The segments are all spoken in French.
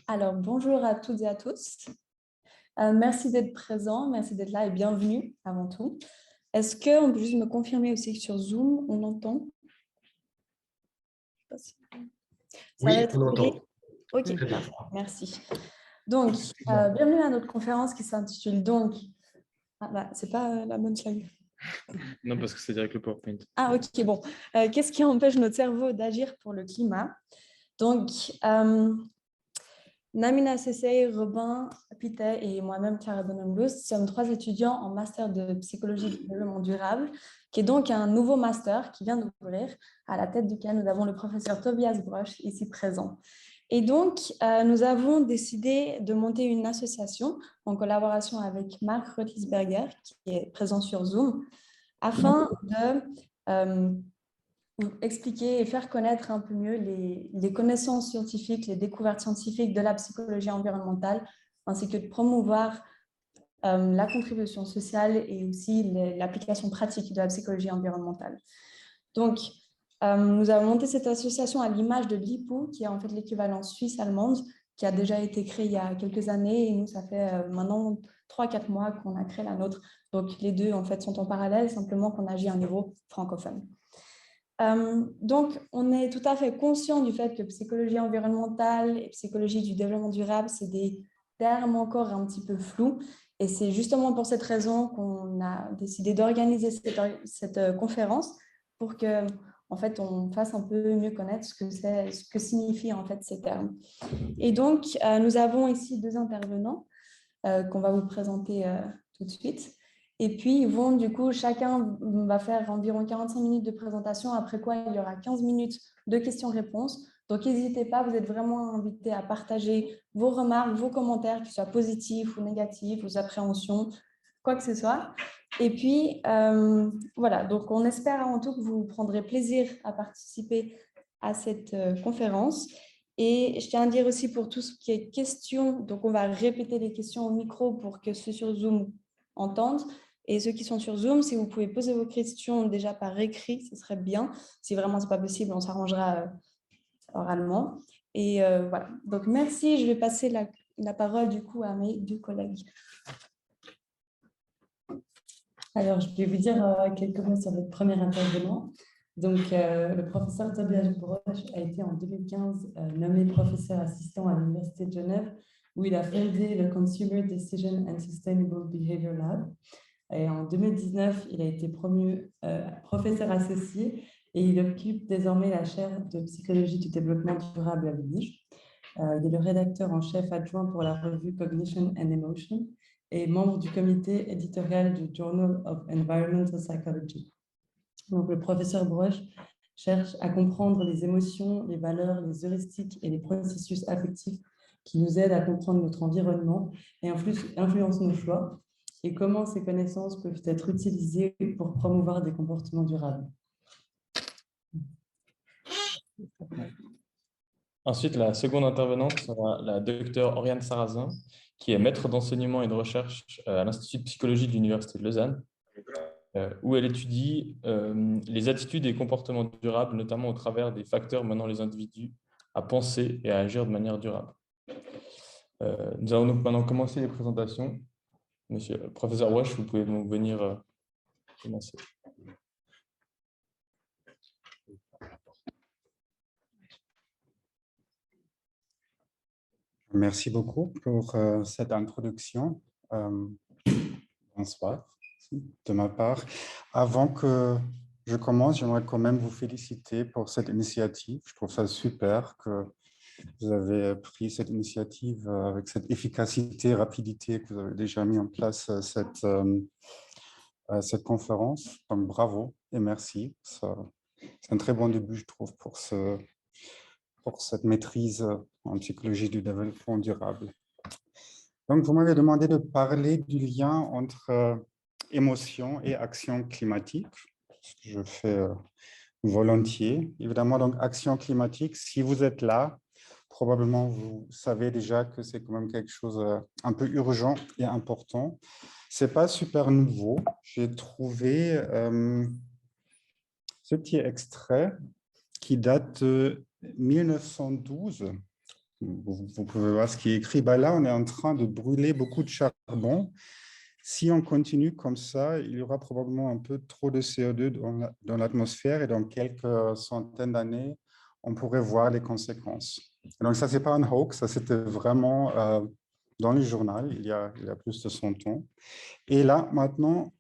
Alors, bonjour à toutes et à tous. Merci d'être présents, merci d'être là et bienvenue avant tout. Est-ce qu'on peut juste me confirmer aussi que sur Zoom, on entend? Ça va Oui, être on OK? entend. OK, Très bien. parfait, merci. Donc, bienvenue à notre conférence qui s'intitule donc... Ah bah, c'est pas la bonne slide. Non, parce que c'est direct le PowerPoint. Ah, OK, bon. Qu'est-ce qui empêche notre cerveau d'agir pour le climat? Donc, Namina Sessay, Robin Pittet et moi-même, Clara Bonhomme-Blues, sommes 3 étudiants en master de psychologie du développement durable, qui est donc un nouveau master qui vient d'ouvrir, à la tête duquel nous avons le professeur Tobias Brosch ici présent. Et donc, nous avons décidé de monter une association en collaboration avec Marc Rotlisberger, qui est présent sur Zoom, afin de expliquer et faire connaître un peu mieux les connaissances scientifiques, les découvertes scientifiques de la psychologie environnementale, ainsi que de promouvoir la contribution sociale et aussi l'application pratique de la psychologie environnementale. Donc, nous avons monté cette association à l'image de l'IPU, qui est en fait l'équivalent suisse-allemande, qui a déjà été créée il y a quelques années, et nous, ça fait maintenant 3-4 mois qu'on a créé la nôtre. Donc, les deux, en fait, sont en parallèle, simplement qu'on agit à un niveau francophone. Donc, on est tout à fait conscient du fait que psychologie environnementale et psychologie du développement durable, c'est des termes encore un petit peu flous. Et c'est justement pour cette raison qu'on a décidé d'organiser cette conférence pour que, en fait, on fasse un peu mieux connaître ce que signifient en fait ces termes. Et donc, nous avons ici 2 intervenants qu'on va vous présenter tout de suite. Et puis, ils vont, du coup, chacun va faire environ 45 minutes de présentation, après quoi il y aura 15 minutes de questions-réponses. Donc, n'hésitez pas, vous êtes vraiment invités à partager vos remarques, vos commentaires, qu'ils soient positifs ou négatifs, vos appréhensions, quoi que ce soit. Et puis, voilà, donc on espère avant tout que vous prendrez plaisir à participer à cette conférence. Et je tiens à dire aussi pour tout ce qui est questions, donc on va répéter les questions au micro pour que ceux sur Zoom entendent. Et ceux qui sont sur Zoom, si vous pouvez poser vos questions déjà par écrit, ce serait bien. Si vraiment ce n'est pas possible, on s'arrangera oralement. Et voilà, donc merci. Je vais passer la parole du coup à mes 2 collègues. Alors, je vais vous dire quelques mots sur notre premier intervenant. Donc, le professeur Tobias Brosch a été en 2015 nommé professeur assistant à l'Université de Genève, où il a fondé le Consumer Decision and Sustainable Behavior Lab. Et en 2019, il a été promu professeur associé et il occupe désormais la chaire de psychologie du développement durable à l'UNIJ. Il est le rédacteur en chef adjoint pour la revue Cognition and Emotion et membre du comité éditorial du Journal of Environmental Psychology. Donc, le professeur Brosch cherche à comprendre les émotions, les valeurs, les heuristiques et les processus affectifs qui nous aident à comprendre notre environnement et influencent nos choix, et comment ces connaissances peuvent être utilisées pour promouvoir des comportements durables. Ensuite, la seconde intervenante sera la docteure Oriane Sarrazin, qui est maître d'enseignement et de recherche à l'Institut de psychologie de l'Université de Lausanne, où elle étudie les attitudes et comportements durables, notamment au travers des facteurs menant les individus à penser et à agir de manière durable. Nous allons donc maintenant commencer les présentations. Monsieur le professeur Brosch, vous pouvez donc venir commencer. Merci beaucoup pour cette introduction. Bonsoir de ma part. Avant que je commence, j'aimerais quand même vous féliciter pour cette initiative. Je trouve ça super que vous avez pris cette initiative avec cette efficacité, rapidité que vous avez déjà mis en place cette conférence. Donc, bravo et merci. C'est un très bon début, je trouve, pour cette maîtrise en psychologie du développement durable. Donc, vous m'avez demandé de parler du lien entre émotion et action climatique, ce que je fais volontiers. Évidemment, donc, action climatique, si vous êtes là, probablement vous savez déjà que c'est quand même quelque chose un peu urgent et important. Ce n'est pas super nouveau. J'ai trouvé ce petit extrait qui date de 1912 Vous pouvez voir ce qui est écrit. Ben là, on est en train de brûler beaucoup de charbon. Si on continue comme ça, il y aura probablement un peu trop de CO2 dans l'atmosphère et dans quelques centaines d'années, on pourrait voir les conséquences. Donc ça, ce n'est pas un hoax, ça c'était vraiment dans le journal il y a plus de 100 ans. Et là, maintenant,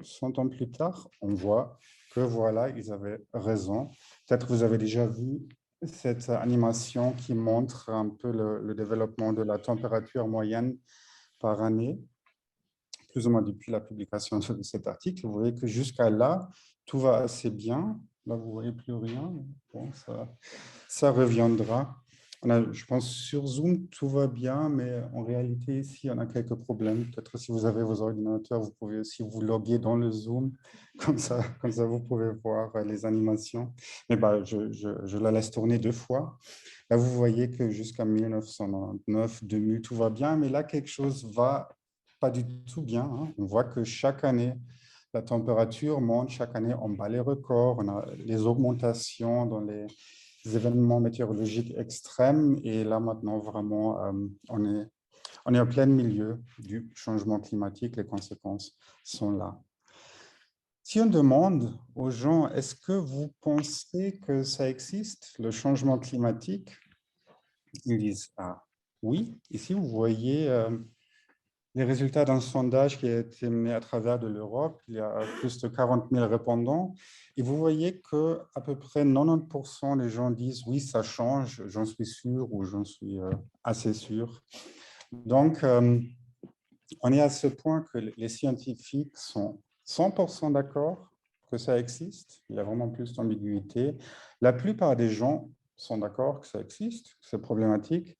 100 ans plus tard, on voit que voilà, ils avaient raison. Peut-être vous avez déjà vu cette animation qui montre un peu le développement de la température moyenne par année, plus ou moins depuis la publication de cet article. Vous voyez que jusqu'à là, tout va assez bien. Là, vous ne voyez plus rien. Bon, ça reviendra. Je pense sur Zoom, tout va bien, mais en réalité, ici, on a quelques problèmes. Peut-être si vous avez vos ordinateurs, vous pouvez aussi vous loguer dans le Zoom. Comme ça vous pouvez voir les animations. Mais bah, je la laisse tourner 2 fois. Là, vous voyez que jusqu'à 1999, 2000, tout va bien, mais là, quelque chose va pas du tout bien. Hein. On voit que chaque année, la température monte, chaque année, on bat les records, on a les augmentations dans les événements météorologiques extrêmes. Et là, maintenant, vraiment, on est en plein milieu du changement climatique. Les conséquences sont là. Si on demande aux gens, est-ce que vous pensez que ça existe, le changement climatique? Ils disent, ah oui. Ici, vous voyez les résultats d'un sondage qui a été mené à travers de l'Europe. Il y a plus de 40 000 répondants. Et vous voyez qu'à peu près 90% des gens disent, oui, ça change, j'en suis sûr ou j'en suis assez sûr. Donc, on est à ce point que les scientifiques sont 100% d'accord que ça existe. Il y a vraiment plus d'ambiguïté. La plupart des gens sont d'accord que ça existe, que c'est problématique.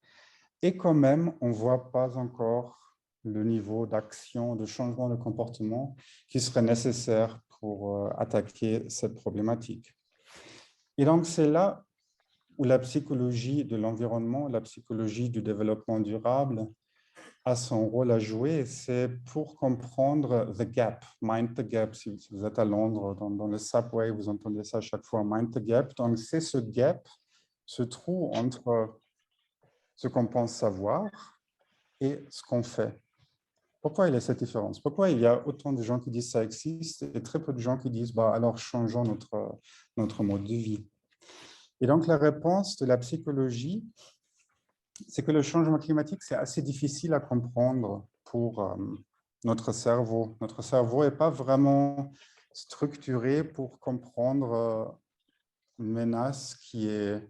Et quand même, on ne voit pas encore le niveau d'action, de changement de comportement qui serait nécessaire pour attaquer cette problématique. Et donc, c'est là où la psychologie de l'environnement, la psychologie du développement durable a son rôle à jouer. C'est pour comprendre the gap, mind the gap. Si vous êtes à Londres, dans le subway, vous entendez ça à chaque fois, mind the gap. Donc, c'est ce gap, ce trou entre ce qu'on pense savoir et ce qu'on fait. Pourquoi il y a cette différence? Pourquoi il y a autant de gens qui disent ça existe et très peu de gens qui disent bah, alors changeons notre mode de vie? Et donc la réponse de la psychologie, c'est que le changement climatique, c'est assez difficile à comprendre pour notre cerveau. Notre cerveau n'est pas vraiment structuré pour comprendre une menace qui est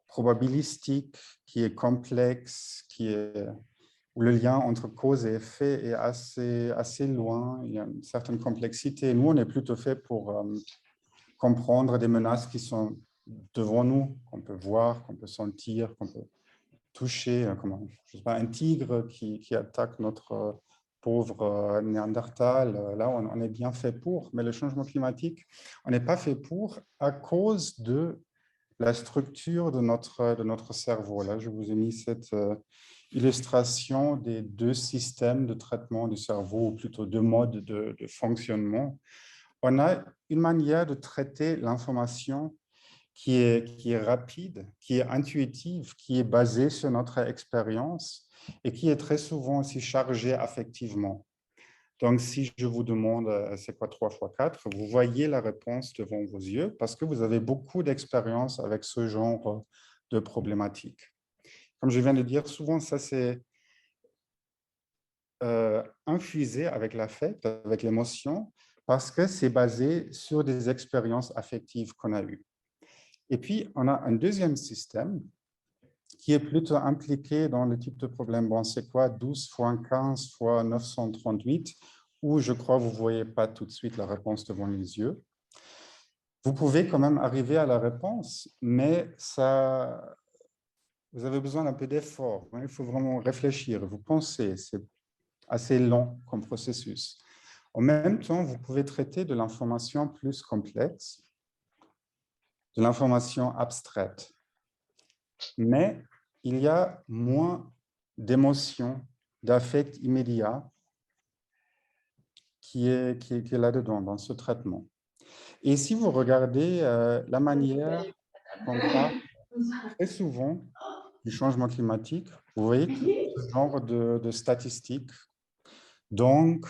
probabilistique, qui est complexe, où le lien entre cause et effet est assez loin, il y a une certaine complexité. Nous, on est plutôt fait pour comprendre des menaces qui sont devant nous, qu'on peut voir, qu'on peut sentir, qu'on peut toucher, comme je sais pas, un tigre qui attaque notre pauvre Néandertal. Là, on est bien fait pour, mais le changement climatique, on n'est pas fait pour à cause de la structure de notre cerveau. Là, je vous ai mis cette illustration des 2 systèmes de traitement du cerveau, ou plutôt 2 modes de fonctionnement. On a une manière de traiter l'information qui est rapide, qui est intuitive, qui est basée sur notre expérience et qui est très souvent aussi chargée affectivement. Donc, si je vous demande c'est quoi 3 fois 4, vous voyez la réponse devant vos yeux parce que vous avez beaucoup d'expérience avec ce genre de problématiques. Comme je viens de dire, souvent, ça c'est infusé avec l'affect, avec l'émotion, parce que c'est basé sur des expériences affectives qu'on a eues. Et puis, on a un deuxième système qui est plutôt impliqué dans le type de problème. Bon, c'est quoi 12 fois 15 fois 938, où je crois que vous ne voyez pas tout de suite la réponse devant les yeux. Vous pouvez quand même arriver à la réponse, mais ça, vous avez besoin d'un peu d'effort. Il faut vraiment réfléchir, vous pensez, c'est assez long comme processus. En même temps, vous pouvez traiter de l'information plus complexe, de l'information abstraite. Mais il y a moins d'émotions, d'affect immédiat qui est là-dedans, dans ce traitement. Et si vous regardez la manière qu'on parle très souvent du changement climatique, vous voyez que ce genre de statistiques. Donc,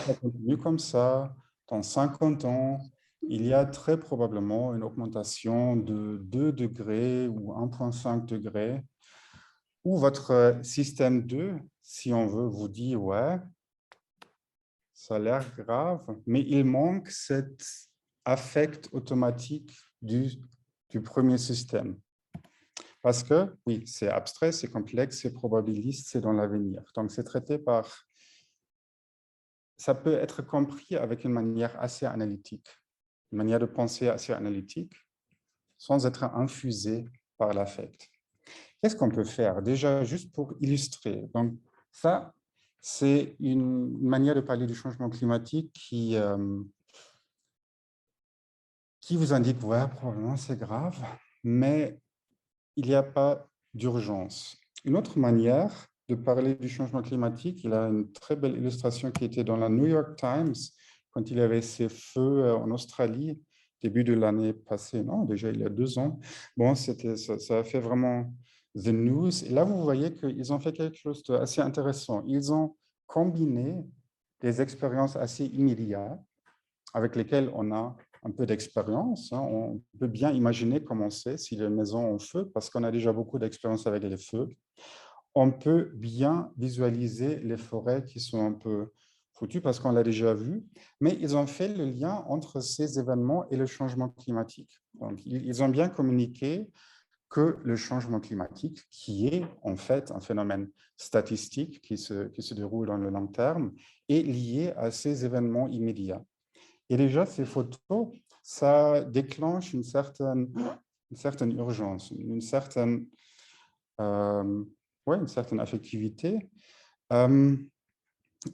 ça continue comme ça, dans 50 ans, il y a très probablement une augmentation de 2 degrés ou 1,5 degrés, où votre système 2, si on veut, vous dit, ouais, ça a l'air grave, mais il manque cet affect automatique du premier système. Parce que, oui, c'est abstrait, c'est complexe, c'est probabiliste, c'est dans l'avenir. Donc, c'est traité par... Ça peut être compris avec une manière assez analytique, une manière de penser assez analytique, sans être infusé par l'affect. Qu'est-ce qu'on peut faire? Déjà, juste pour illustrer. Donc, ça, c'est une manière de parler du changement climatique qui vous indique, ouais, probablement c'est grave, mais il n'y a pas d'urgence. Une autre manière de parler du changement climatique, il a une très belle illustration qui était dans la New York Times quand il y avait ces feux en Australie, début de l'année passée, non, déjà il y a 2 ans. Bon, ça a fait vraiment the news. Et là, vous voyez qu'ils ont fait quelque chose d'assez intéressant. Ils ont combiné des expériences assez immédiates avec lesquelles on a un peu d'expérience. On peut bien imaginer comment c'est si les maisons ont feu, parce qu'on a déjà beaucoup d'expérience avec les feux. On peut bien visualiser les forêts qui sont un peu foutues, parce qu'on l'a déjà vu, mais ils ont fait le lien entre ces événements et le changement climatique. Donc, ils ont bien communiqué que le changement climatique, qui est en fait un phénomène statistique qui se déroule dans le long terme, est lié à ces événements immédiats. Et déjà, ces photos, ça déclenche une certaine urgence, une certaine affectivité.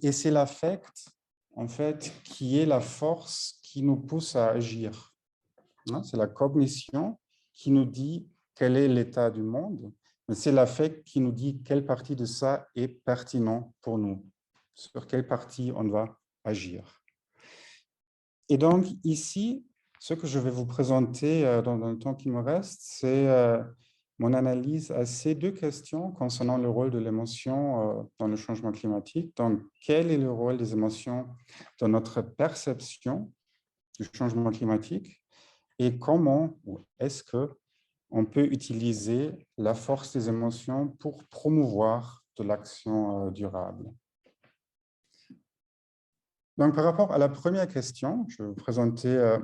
Et c'est l'affect, en fait, qui est la force qui nous pousse à agir. C'est la cognition qui nous dit quel est l'état du monde, mais c'est l'affect qui nous dit quelle partie de ça est pertinent pour nous, sur quelle partie on va agir. Et donc, ici, ce que je vais vous présenter dans le temps qui me reste, c'est mon analyse à ces 2 questions concernant le rôle de l'émotion dans le changement climatique. Donc, quel est le rôle des émotions dans notre perception du changement climatique et comment ou est-ce qu'on peut utiliser la force des émotions pour promouvoir de l'action durable. Donc, par rapport à la première question, je vais vous présenter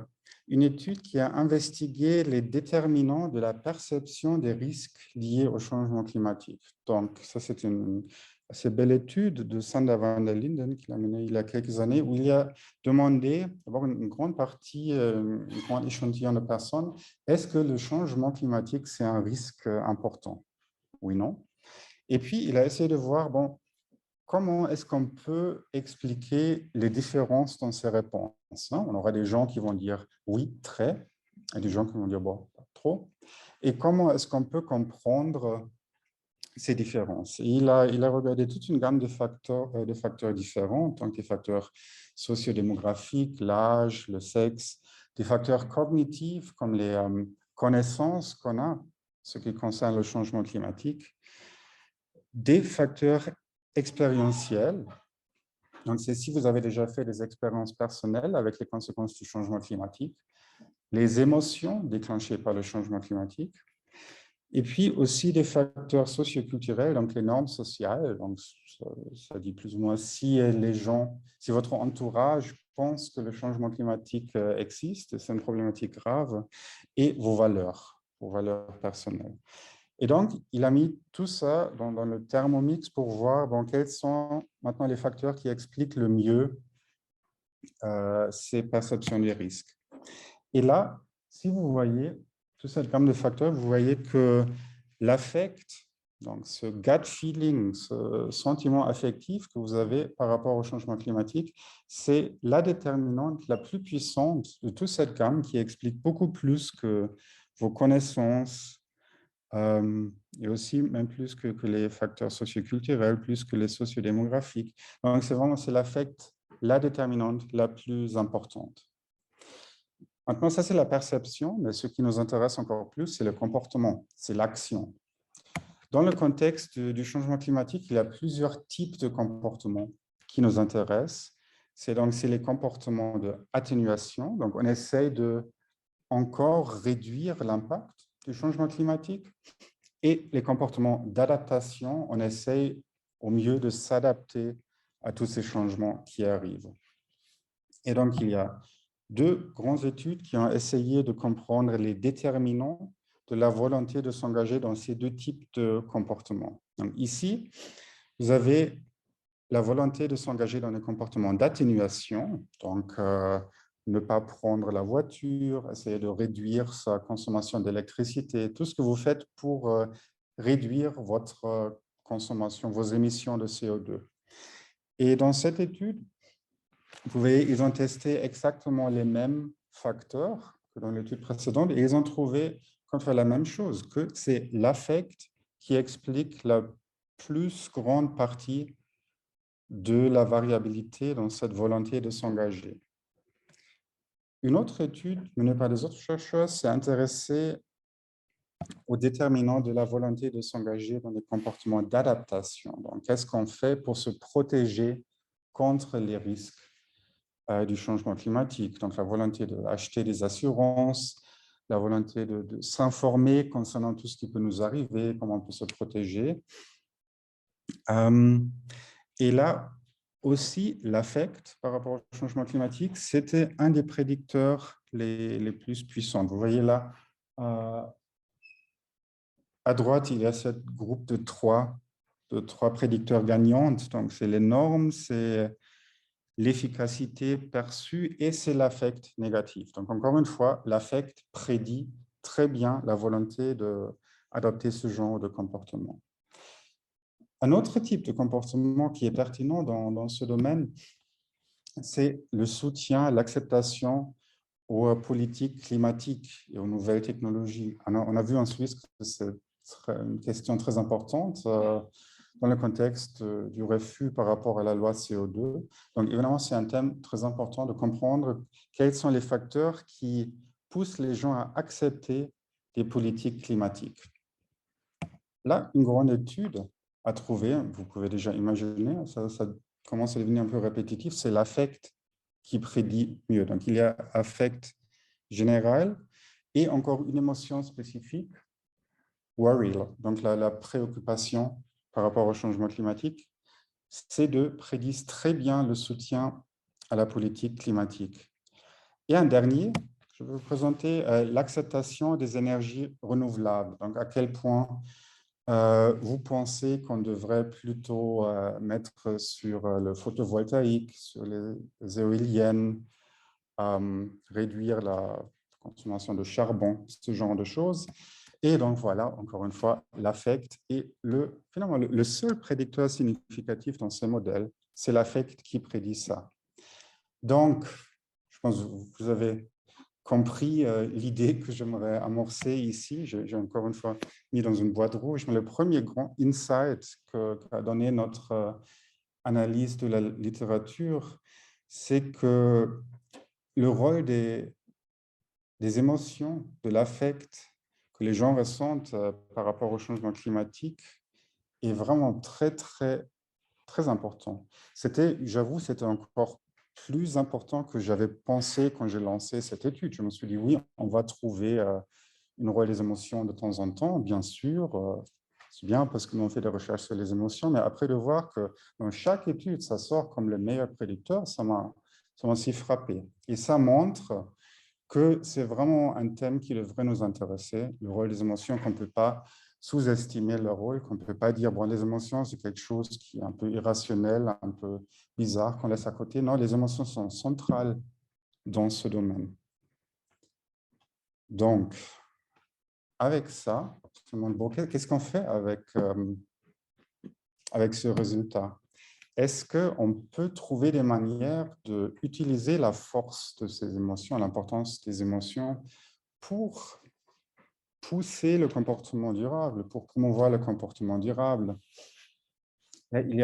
une étude qui a investigué les déterminants de la perception des risques liés au changement climatique. Donc, ça, c'est une assez belle étude de Sander van der Linden qu'il a menée il y a quelques années, où il a demandé, d'abord une grande partie, un grand échantillon de personnes, est-ce que le changement climatique, c'est un risque important? Oui, non. Et puis, il a essayé de voir, bon, comment est-ce qu'on peut expliquer les différences dans ces réponses? On aura des gens qui vont dire oui, très, et des gens qui vont dire bon, pas trop. Et comment est-ce qu'on peut comprendre ces différences? Et il a regardé toute une gamme de facteurs différents, tant que des facteurs sociodémographiques, l'âge, le sexe, des facteurs cognitifs comme les connaissances qu'on a, ce qui concerne le changement climatique, des facteurs expérientiels. Donc, c'est si vous avez déjà fait des expériences personnelles avec les conséquences du changement climatique, les émotions déclenchées par le changement climatique, et puis aussi des facteurs socioculturels, donc les normes sociales. Donc, ça dit plus ou moins si votre entourage pense que le changement climatique existe, c'est une problématique grave, et vos valeurs personnelles. Et donc, il a mis tout ça dans le thermomix pour voir quels sont maintenant les facteurs qui expliquent le mieux ces perceptions des risques. Et là, si vous voyez toute cette gamme de facteurs, vous voyez que l'affect, donc ce gut feeling, ce sentiment affectif que vous avez par rapport au changement climatique, c'est la déterminante la plus puissante de toute cette gamme qui explique beaucoup plus que vos connaissances, et aussi même plus que les facteurs socioculturels, plus que les sociodémographiques. Donc, c'est l'affect, la déterminante la plus importante. Maintenant, ça, c'est la perception, mais ce qui nous intéresse encore plus, c'est le comportement, c'est l'action. Dans le contexte du changement climatique, il y a plusieurs types de comportements qui nous intéressent. C'est les comportements d'atténuation. Donc, on essaye de encore réduire l'impact du changement climatique. Et les comportements d'adaptation, on essaye au mieux de s'adapter à tous ces changements qui arrivent. Et donc, il y a deux grandes études qui ont essayé de comprendre les déterminants de la volonté de s'engager dans ces deux types de comportements. Donc, ici, vous avez la volonté de s'engager dans les comportements d'atténuation, donc ne pas prendre la voiture, essayer de réduire sa consommation d'électricité, tout ce que vous faites pour réduire votre consommation, vos émissions de CO2. Et dans cette étude, vous voyez, ils ont testé exactement les mêmes facteurs que dans l'étude précédente et ils ont trouvé la même chose, que c'est l'affect qui explique la plus grande partie de la variabilité dans cette volonté de s'engager. Une autre étude menée par des autres chercheurs s'est intéressée aux déterminants de la volonté de s'engager dans des comportements d'adaptation. Donc, qu'est-ce qu'on fait pour se protéger contre les risques du changement climatique? Donc, la volonté d'acheter des assurances, la volonté de s'informer concernant tout ce qui peut nous arriver, comment on peut se protéger. Et là, aussi, l'affect par rapport au changement climatique, c'était un des prédicteurs les plus puissants. Vous voyez là, à droite, il y a ce groupe de trois prédicteurs gagnantes. Donc, c'est les normes, c'est l'efficacité perçue et c'est l'affect négatif. Donc, encore une fois, l'affect prédit très bien la volonté d'adopter ce genre de comportement. Un autre type de comportement qui est pertinent dans ce domaine, c'est le soutien, l'acceptation aux politiques climatiques et aux nouvelles technologies. On a vu en Suisse que c'est une question très importante dans le contexte du refus par rapport à la loi CO2. Donc, évidemment, c'est un thème très important de comprendre quels sont les facteurs qui poussent les gens à accepter des politiques climatiques. Là, une grande étude à trouver, vous pouvez déjà imaginer, ça commence à devenir un peu répétitif, c'est l'affect qui prédit mieux. Donc, il y a affect général et encore une émotion spécifique, worry, donc la préoccupation par rapport au changement climatique. Ces deux prédisent très bien le soutien à la politique climatique. Et un dernier, je vais vous présenter l'acceptation des énergies renouvelables. Donc, à quel point vous pensez qu'on devrait plutôt mettre sur le photovoltaïque, sur les éoliennes, réduire la consommation de charbon, ce genre de choses. Et donc voilà, encore une fois, l'affect est finalement le seul prédicteur significatif dans ce modèle, c'est l'affect qui prédit ça. Donc, je pense que vous avez compris l'idée que j'aimerais amorcer ici. J'ai encore une fois mis dans une boîte rouge, mais le premier grand insight qu'a donné notre analyse de la littérature, c'est que le rôle des émotions, de l'affect que les gens ressentent par rapport au changement climatique est vraiment très, très, très important. J'avoue, c'était encore plus important que j'avais pensé quand j'ai lancé cette étude. Je me suis dit, oui, on va trouver une rôle des émotions de temps en temps, bien sûr. C'est bien parce que nous on fait des recherches sur les émotions, mais après de voir que dans chaque étude, ça sort comme le meilleur prédicteur, ça m'a aussi frappé. Et ça montre que c'est vraiment un thème qui devrait nous intéresser, le rôle des émotions, qu'on ne peut pas sous-estimer leur rôle, qu'on ne peut pas dire, bon, les émotions, c'est quelque chose qui est un peu irrationnel, un peu bizarre, qu'on laisse à côté. Non, les émotions sont centrales dans ce domaine. Donc, avec ça, bon, qu'est-ce qu'on fait avec ce résultat? Est-ce qu'on peut trouver des manières d'utiliser la force de ces émotions, l'importance des émotions pour pousser le comportement durable, pour promouvoir le comportement durable? Il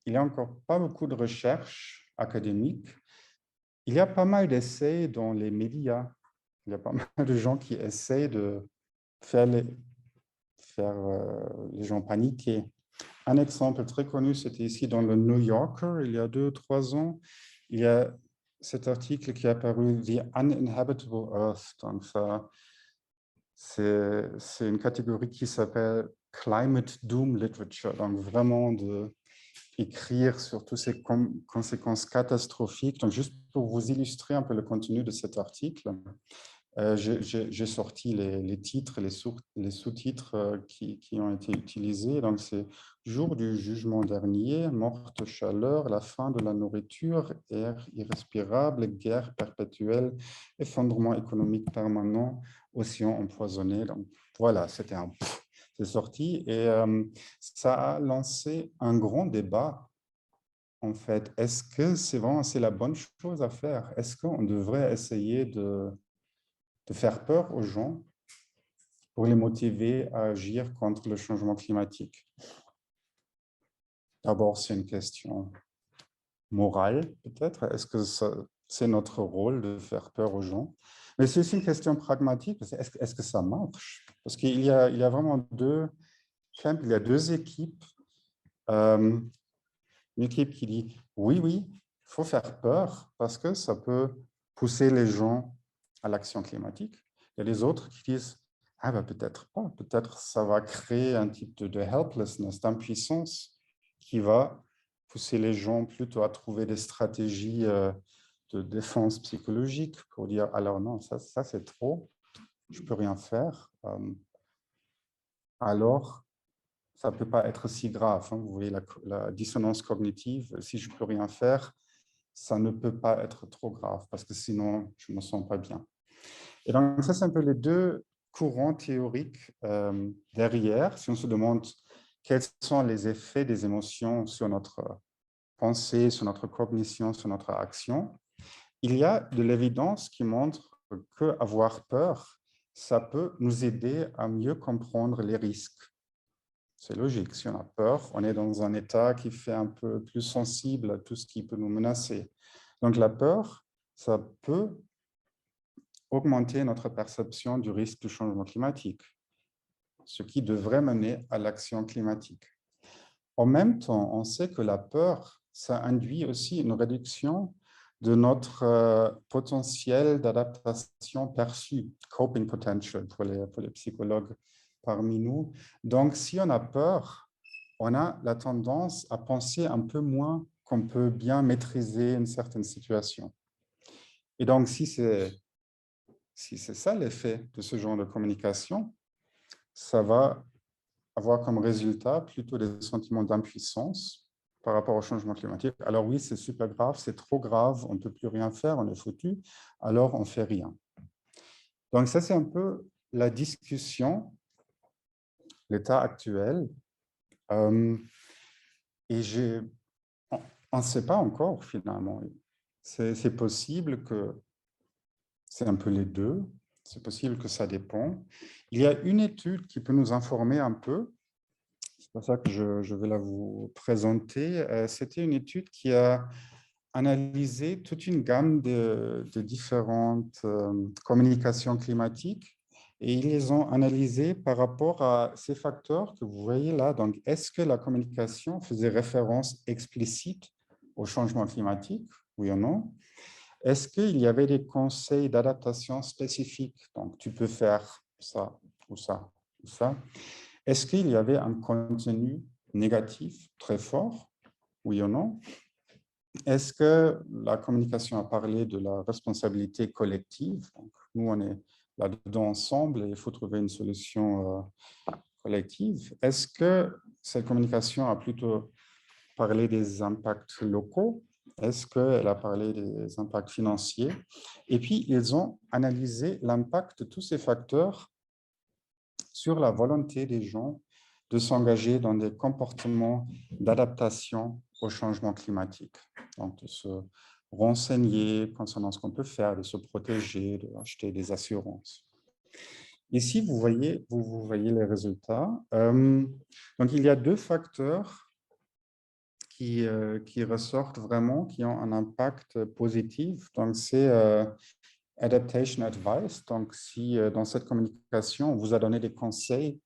y a encore pas beaucoup de recherches académiques. Il y a pas mal d'essais dans les médias. Il y a pas mal de gens qui essayent de faire faire les gens paniquer. Un exemple très connu, c'était ici dans le New Yorker, il y a 2-3 ans. Il y a cet article qui est apparu, The Uninhabitable Earth. Donc, c'est une catégorie qui s'appelle Climate Doom Literature. Donc, vraiment d'écrire sur toutes ces conséquences catastrophiques. Donc, juste pour vous illustrer un peu le contenu de cet article, j'ai sorti les titres, les sous-titres qui ont été utilisés. Donc, c'est jour du jugement dernier, morte chaleur, la fin de la nourriture, air irrespirable, guerre perpétuelle, effondrement économique permanent, océan empoisonné. Donc, voilà, c'est sorti et ça a lancé un grand débat. En fait, est-ce que c'est la bonne chose à faire? Est-ce qu'on devrait essayer de faire peur aux gens pour les motiver à agir contre le changement climatique? D'abord, c'est une question morale, peut-être. Est-ce que c'est notre rôle de faire peur aux gens? Mais c'est aussi une question pragmatique. Est-ce que ça marche? Parce qu'il y a vraiment deux camps, il y a deux équipes. Une équipe qui dit oui, il faut faire peur parce que ça peut pousser les gens à l'action climatique. Il y a les autres qui disent ah ben peut-être pas, peut-être ça va créer un type de helplessness, d'impuissance qui va pousser les gens plutôt à trouver des stratégies de défense psychologique pour dire alors non, ça c'est trop, je peux rien faire. Alors ça ne peut pas être si grave. Hein. Vous voyez la dissonance cognitive. Si je ne peux rien faire, ça ne peut pas être trop grave parce que sinon, je ne me sens pas bien. Et donc, ça, c'est un peu les deux courants théoriques derrière. Si on se demande quels sont les effets des émotions sur notre pensée, sur notre cognition, sur notre action, il y a de l'évidence qui montre qu'avoir peur, ça peut nous aider à mieux comprendre les risques. C'est logique, si on a peur, on est dans un état qui fait un peu plus sensible à tout ce qui peut nous menacer. Donc la peur, ça peut augmenter notre perception du risque du changement climatique, ce qui devrait mener à l'action climatique. En même temps, on sait que la peur, ça induit aussi une réduction de notre potentiel d'adaptation perçu, coping potential pour les psychologues parmi nous. Donc, si on a peur, on a la tendance à penser un peu moins qu'on peut bien maîtriser une certaine situation. Et donc, si c'est ça l'effet de ce genre de communication, ça va avoir comme résultat plutôt des sentiments d'impuissance par rapport au changement climatique. Alors oui, c'est super grave, c'est trop grave, on ne peut plus rien faire, on est foutu, alors on ne fait rien. Donc ça, c'est un peu la discussion, l'état actuel. Et on ne sait pas encore finalement. C'est possible que c'est un peu les deux, c'est possible que ça dépend. Il y a une étude qui peut nous informer un peu. C'est pour ça que je vais la vous présenter. C'était une étude qui a analysé toute une gamme de différentes communications climatiques et ils les ont analysées par rapport à ces facteurs que vous voyez là. Donc, est-ce que la communication faisait référence explicite au changement climatique, oui ou non? Est-ce qu'il y avait des conseils d'adaptation spécifiques? Donc, tu peux faire ça ou ça ou ça. Est-ce qu'il y avait un contenu négatif très fort, oui ou non? Est-ce que la communication a parlé de la responsabilité collective? Donc, nous, on est là-dedans ensemble et il faut trouver une solution collective. Est-ce que cette communication a plutôt parlé des impacts locaux? Est-ce qu'elle a parlé des impacts financiers? Et puis, ils ont analysé l'impact de tous ces facteurs sur la volonté des gens de s'engager dans des comportements d'adaptation au changement climatique. Donc, de se renseigner concernant ce qu'on peut faire, de se protéger, d'acheter des assurances. Ici, vous voyez les résultats. Donc, il y a deux facteurs qui ressortent vraiment, qui ont un impact positif. Donc, c'est adaptation advice. Donc, si dans cette communication, on vous a donné des conseils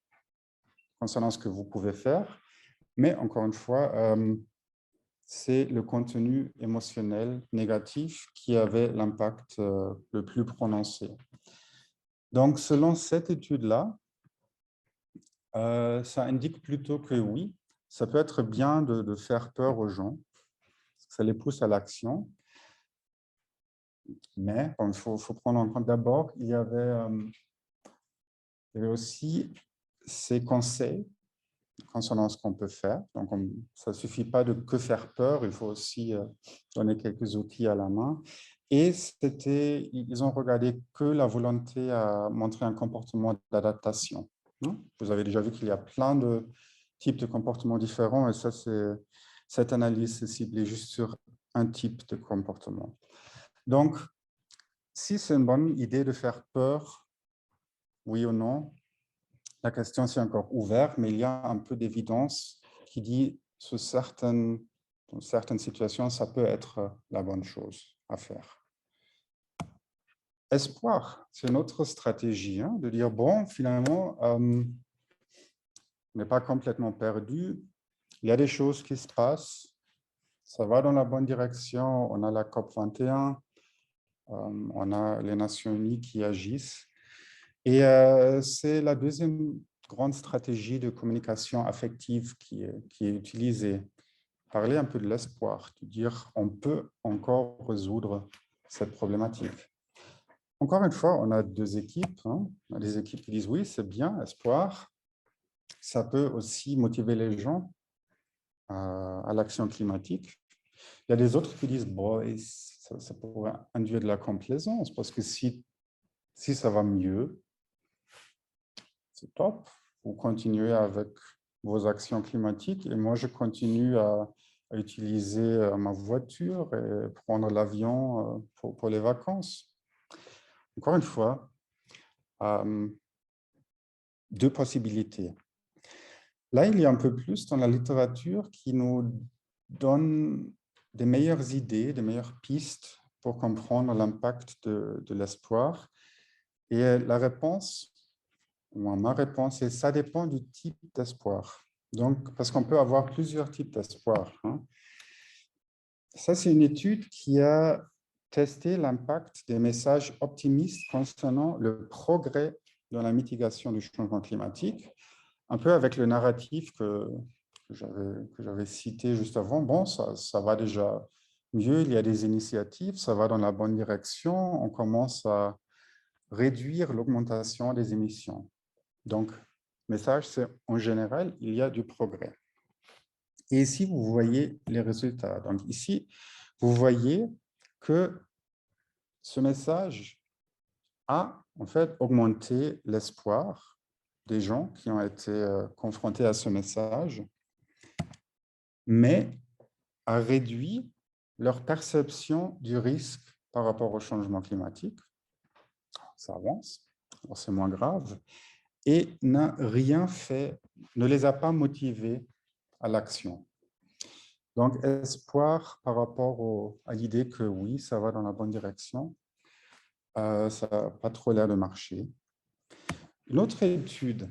concernant ce que vous pouvez faire, mais encore une fois, c'est le contenu émotionnel négatif qui avait l'impact le plus prononcé. Donc, selon cette étude-là, ça indique plutôt que oui, ça peut être bien de faire peur aux gens, ça les pousse à l'action. Mais il faut prendre en compte d'abord, il y avait aussi ces conseils concernant ce qu'on peut faire. Donc, ça ne suffit pas de que faire peur, il faut aussi donner quelques outils à la main. Et ils ont regardé que la volonté à montrer un comportement d'adaptation. Vous avez déjà vu qu'il y a plein de types de comportements différents, et ça, cette analyse est ciblée juste sur un type de comportement. Donc, si c'est une bonne idée de faire peur, oui ou non, la question est encore ouverte, mais il y a un peu d'évidence qui dit que dans certaines situations, ça peut être la bonne chose à faire. Espoir, c'est une autre stratégie, de dire, bon, finalement, on n'est pas complètement perdu, il y a des choses qui se passent, ça va dans la bonne direction, on a la COP21, on a les Nations Unies qui agissent. Et c'est la deuxième grande stratégie de communication affective qui est utilisée. Parler un peu de l'espoir, de dire on peut encore résoudre cette problématique. Encore une fois, on a deux équipes. On a des équipes qui disent oui, c'est bien, espoir. Ça peut aussi motiver les gens à l'action climatique. Il y a des autres qui disent bon, ça pourrait induire de la complaisance parce que si ça va mieux, c'est top. Vous continuez avec vos actions climatiques et moi, je continue à utiliser ma voiture et prendre l'avion pour les vacances. Encore une fois, deux possibilités. Là, il y a un peu plus dans la littérature qui nous donne des meilleures idées, des meilleures pistes pour comprendre l'impact de l'espoir. Et la réponse, ma réponse, c'est ça dépend du type d'espoir. Donc, parce qu'on peut avoir plusieurs types d'espoir. Ça, c'est une étude qui a testé l'impact des messages optimistes concernant le progrès dans la mitigation du changement climatique, un peu avec le narratif que j'avais cité juste avant. Bon, ça va déjà mieux, il y a des initiatives, ça va dans la bonne direction, on commence à réduire l'augmentation des émissions. Donc, le message, c'est en général, il y a du progrès. Et ici, vous voyez les résultats. Donc ici, vous voyez que ce message a en fait augmenté l'espoir des gens qui ont été confrontés à ce message, mais a réduit leur perception du risque par rapport au changement climatique. Ça avance, c'est moins grave. Et n'a rien fait, ne les a pas motivés à l'action. Donc, espoir par rapport à l'idée que oui, ça va dans la bonne direction, ça n'a pas trop l'air de marcher. Une autre étude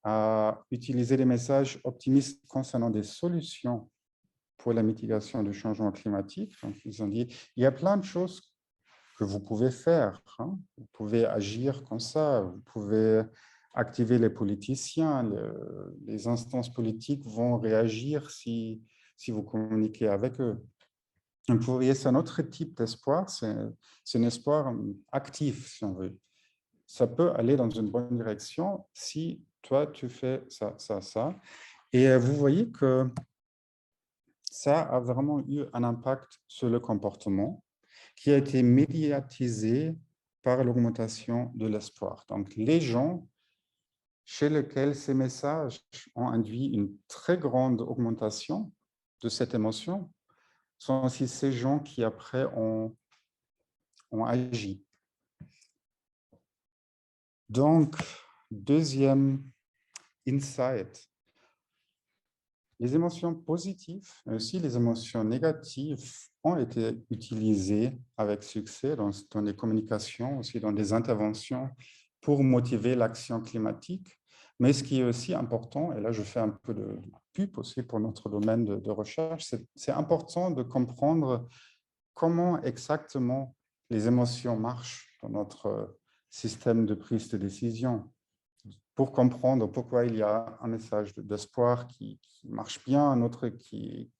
a utilisé des messages optimistes concernant des solutions pour la mitigation du changement climatique. Donc, ils ont dit, il y a plein de choses que vous pouvez faire. Vous pouvez agir comme ça, vous pouvez activer les politiciens, les instances politiques vont réagir si vous communiquez avec eux. Donc, vous voyez, c'est un autre type d'espoir, c'est un espoir actif, si on veut. Ça peut aller dans une bonne direction si toi, tu fais ça, ça, ça. Et vous voyez que ça a vraiment eu un impact sur le comportement qui a été médiatisé par l'augmentation de l'espoir. Donc, les gens chez lesquels ces messages ont induit une très grande augmentation de cette émotion sont aussi ces gens qui, après, ont agi. Donc, deuxième insight, les émotions positives, mais aussi les émotions négatives ont été utilisées avec succès dans les communications, aussi dans des interventions pour motiver l'action climatique. Mais ce qui est aussi important, et là je fais un peu de pub aussi pour notre domaine de recherche, c'est important de comprendre comment exactement les émotions marchent dans notre système de prise de décision, pour comprendre pourquoi il y a un message d'espoir qui marche bien, un autre qui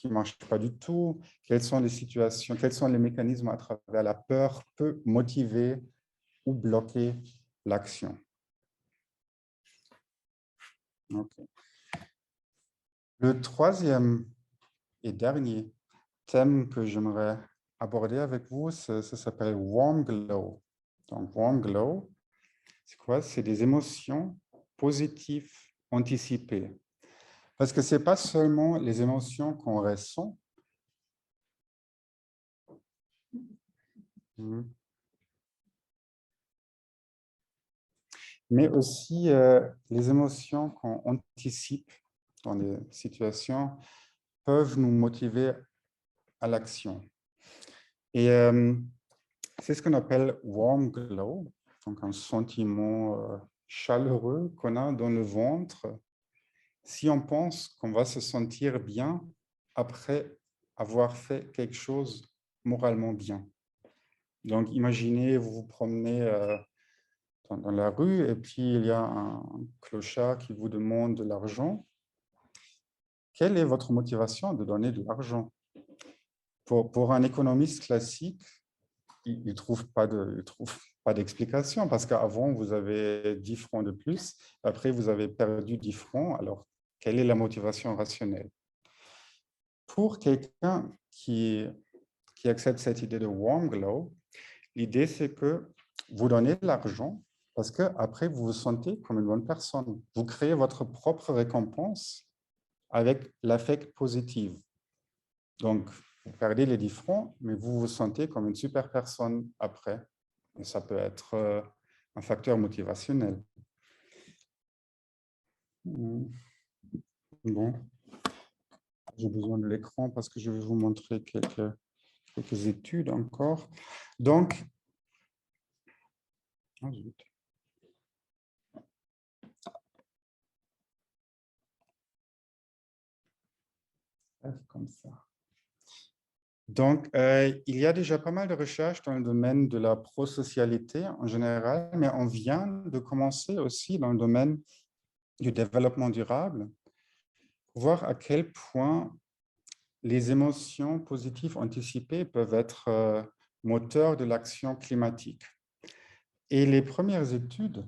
ne marche pas du tout, quelles sont les situations, quels sont les mécanismes à travers la peur peut motiver ou bloquer l'action. Okay. Le troisième et dernier thème que j'aimerais aborder avec vous, ça s'appelle Warm Glow. Donc, Warm Glow, c'est quoi? C'est des émotions positives anticipées. Parce que ce n'est pas seulement les émotions qu'on ressent, mais aussi les émotions qu'on anticipe dans les situations peuvent nous motiver à l'action. Et c'est ce qu'on appelle warm glow, donc un sentiment chaleureux qu'on a dans le ventre si on pense qu'on va se sentir bien après avoir fait quelque chose moralement bien. Donc, imaginez, vous vous promenez dans la rue et puis il y a un clochard qui vous demande de l'argent. Quelle est votre motivation de donner de l'argent? Pour un économiste classique, il ne trouve pas d'explication parce qu'avant, vous avez 10 francs de plus, après, vous avez perdu 10 francs. Alors, quelle est la motivation rationnelle? Pour quelqu'un qui accepte cette idée de warm glow, l'idée, c'est que vous donnez de l'argent parce qu'après, vous vous sentez comme une bonne personne. Vous créez votre propre récompense avec l'affect positif. Donc, vous perdez les 10 francs, mais vous vous sentez comme une super personne après. Et ça peut être un facteur motivationnel. Bon, j'ai besoin de l'écran parce que je vais vous montrer quelques études encore. Donc, oh zut. Comme ça. Donc, il y a déjà pas mal de recherches dans le domaine de la prosocialité en général, mais on vient de commencer aussi dans le domaine du développement durable, pour voir à quel point les émotions positives anticipées peuvent être moteurs de l'action climatique. Et les premières études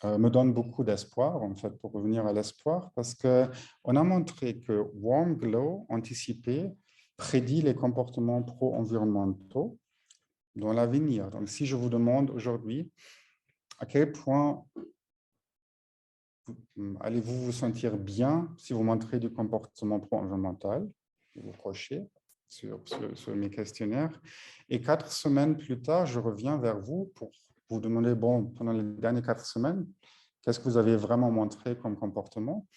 me donnent beaucoup d'espoir, en fait, pour revenir à l'espoir, parce qu'on a montré que warm glow anticipé prédit les comportements pro-environnementaux dans l'avenir. Donc, si je vous demande aujourd'hui à quel point allez-vous vous sentir bien si vous montrez du comportement pro-environnemental, vous cochez sur mes questionnaires, et 4 semaines plus tard, je reviens vers vous pour vous demander, bon, pendant les dernières 4 semaines, qu'est-ce que vous avez vraiment montré comme comportement?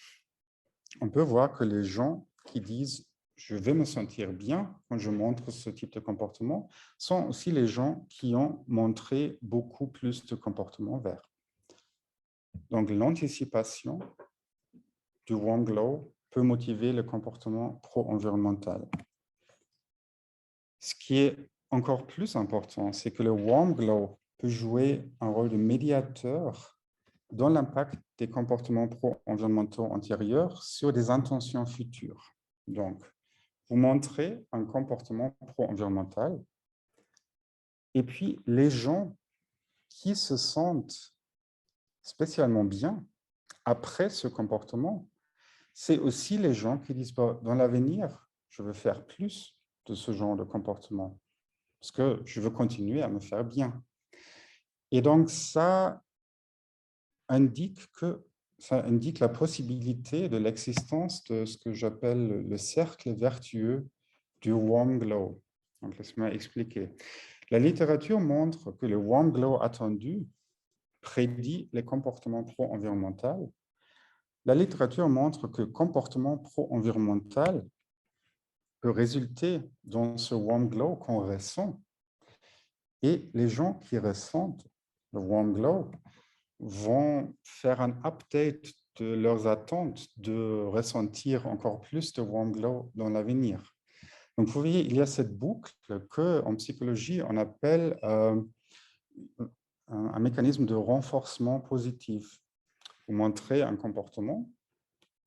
On peut voir que les gens qui disent « je vais me sentir bien quand je montre ce type de comportement » sont aussi les gens qui ont montré beaucoup plus de comportements verts. Donc, l'anticipation du warm glow peut motiver le comportement pro-environnemental. Ce qui est encore plus important, c'est que le warm glow peut jouer un rôle de médiateur dans l'impact des comportements pro-environnementaux antérieurs sur des intentions futures. Donc, vous montrez un comportement pro-environnemental et puis les gens qui se sentent spécialement bien après ce comportement, c'est aussi les gens qui disent dans l'avenir, je veux faire plus de ce genre de comportement parce que je veux continuer à me faire bien. Et donc, ça indique la possibilité de l'existence de ce que j'appelle le cercle vertueux du warm glow. Donc, laisse-moi expliquer. La littérature montre que le warm glow attendu prédit les comportements pro-environnementaux. La littérature montre que le comportement pro-environnemental peut résulter dans ce warm glow qu'on ressent. Et les gens qui ressentent le warm glow vont faire un update de leurs attentes de ressentir encore plus de warm glow dans l'avenir. Donc, vous voyez, il y a cette boucle qu'en psychologie, on appelle un mécanisme de renforcement positif. Vous montrez un comportement,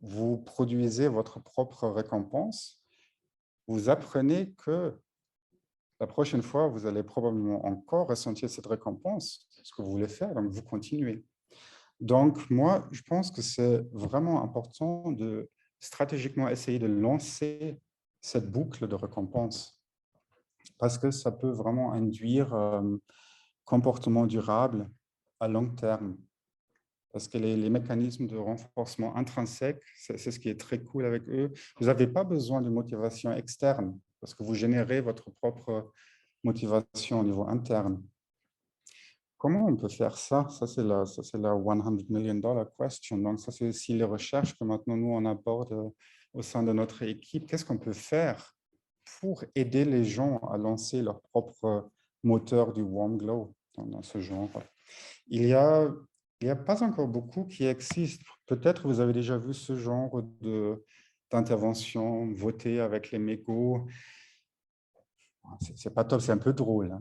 vous produisez votre propre récompense, vous apprenez que la prochaine fois, vous allez probablement encore ressentir cette récompense, ce que vous voulez faire, donc vous continuez. Donc, moi, je pense que c'est vraiment important de stratégiquement essayer de lancer cette boucle de récompense parce que ça peut vraiment induire comportement durable à long terme. Parce que les mécanismes de renforcement intrinsèque, c'est ce qui est très cool avec eux. Vous n'avez pas besoin de motivation externe parce que vous générez votre propre motivation au niveau interne. Comment on peut faire ça? Ça, c'est la $100 million question. Donc, ça, c'est aussi les recherches que maintenant, nous, on aborde au sein de notre équipe. Qu'est-ce qu'on peut faire pour aider les gens à lancer leur propre moteur du warm glow dans ce genre? Il y a pas encore beaucoup qui existent. Peut-être vous avez déjà vu ce genre d'intervention, voter avec les mégots. C'est pas top, c'est un peu drôle. Hein.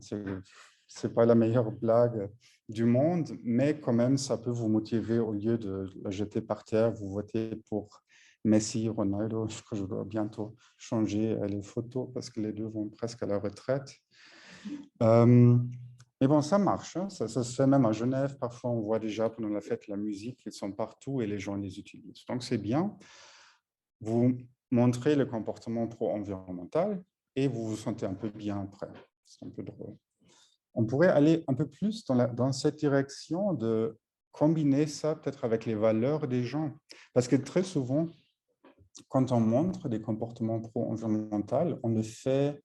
C'est pas la meilleure blague du monde, mais quand même, ça peut vous motiver au lieu de la jeter par terre. Vous votez pour Messi, Ronaldo. Je dois bientôt changer les photos parce que les deux vont presque à la retraite. Mais bon, ça marche. Hein. Ça se fait même à Genève. Parfois, on voit déjà pendant la fête la musique. Ils sont partout et les gens les utilisent. Donc, c'est bien. Vous montrez le comportement pro-environnemental et vous vous sentez un peu bien après. C'est un peu drôle. On pourrait aller un peu plus dans cette direction de combiner ça peut-être avec les valeurs des gens. Parce que très souvent, quand on montre des comportements pro-environnementaux, on ne fait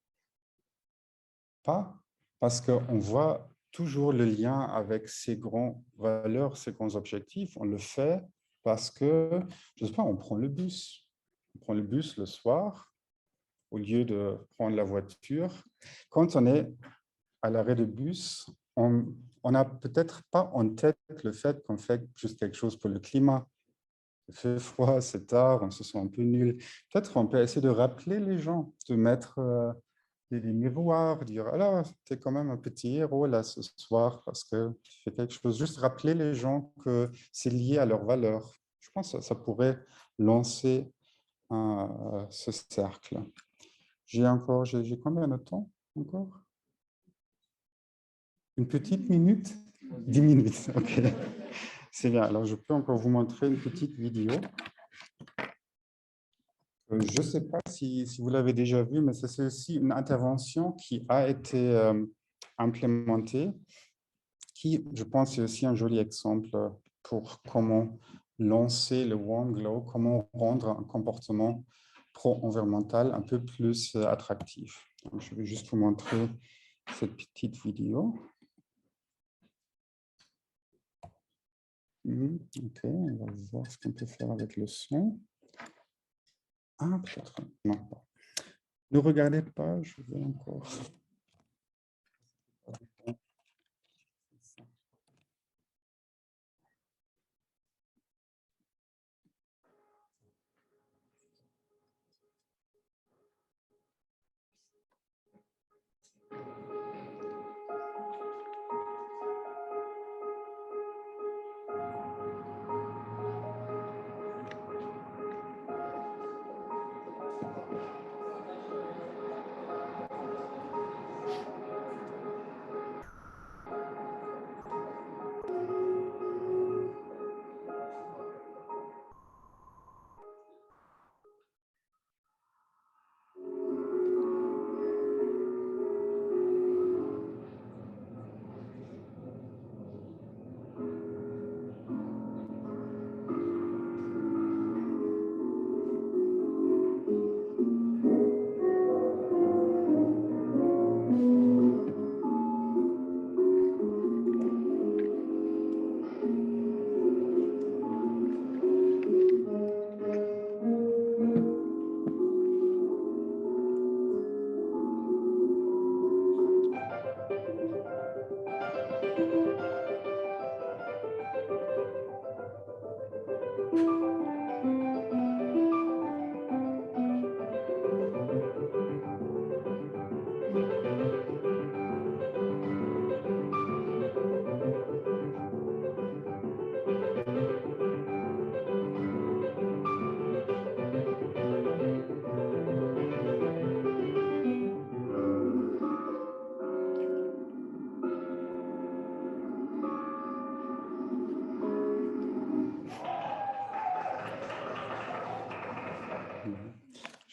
pas parce qu'on voit toujours le lien avec ces grandes valeurs, ces grands objectifs. On le fait parce que, je ne sais pas, on prend le bus. On prend le bus le soir au lieu de prendre la voiture. Quand on est à l'arrêt de bus, on n'a peut-être pas en tête le fait qu'on fait juste quelque chose pour le climat. Il fait froid, c'est tard, on se sent un peu nul. Peut-être on peut essayer de rappeler les gens, de mettre des miroirs, dire alors, tu es quand même un petit héros là ce soir parce que tu fais quelque chose. Juste rappeler les gens que c'est lié à leurs valeurs. Je pense que ça pourrait lancer ce cercle. J'ai combien de temps encore? Une petite minute? 10 minutes, ok. C'est bien. Alors, je peux encore vous montrer une petite vidéo. Je ne sais pas si vous l'avez déjà vu, mais c'est aussi une intervention qui a été implémentée, qui, je pense, est aussi un joli exemple pour comment lancer le warm glow, comment rendre un comportement pro-environnemental un peu plus attractif. Donc, je vais juste vous montrer cette petite vidéo. Ok, on va voir ce qu'on peut faire avec le son. Ah, peut-être. Non, pas. Ne regardez pas, je vais encore.